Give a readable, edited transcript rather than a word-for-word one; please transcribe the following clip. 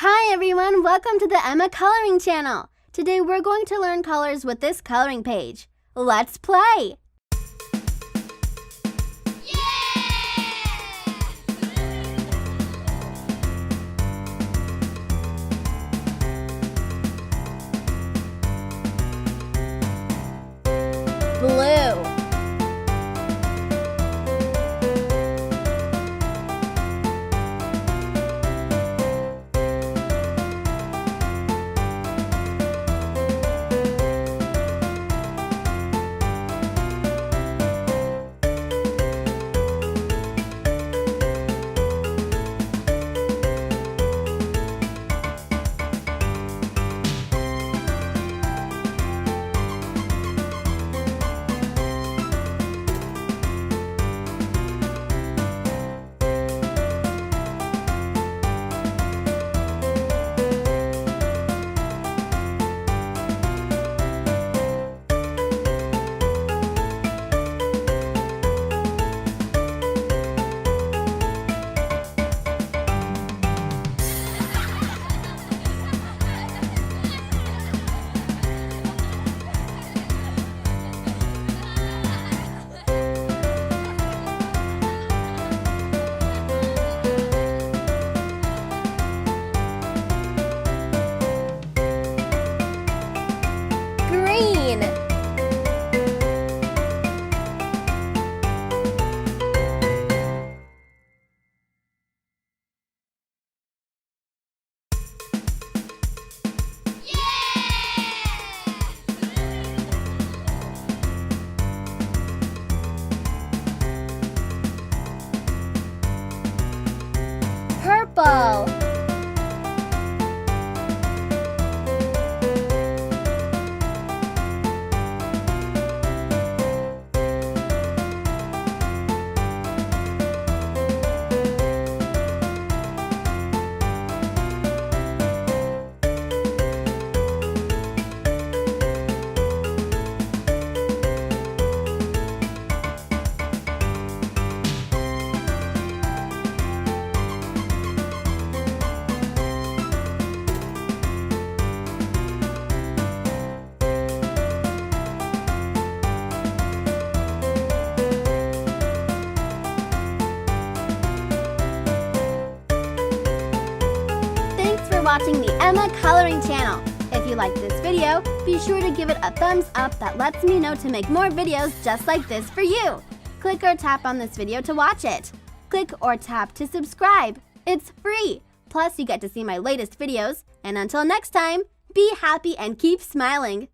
Hi everyone, welcome to the Emma Coloring Channel. Today we're going to learn colors with this coloring page. Let's play! Blue, green, purple, Thanks for watching the Emma Coloring Channel. If you liked this video, be sure to give it a thumbs up that lets me know to make more videos just like this for you. Click or tap on this video to watch it. Click or tap to subscribe. It's free. Plus, you get to see my latest videos. And until next time, be happy and keep smiling.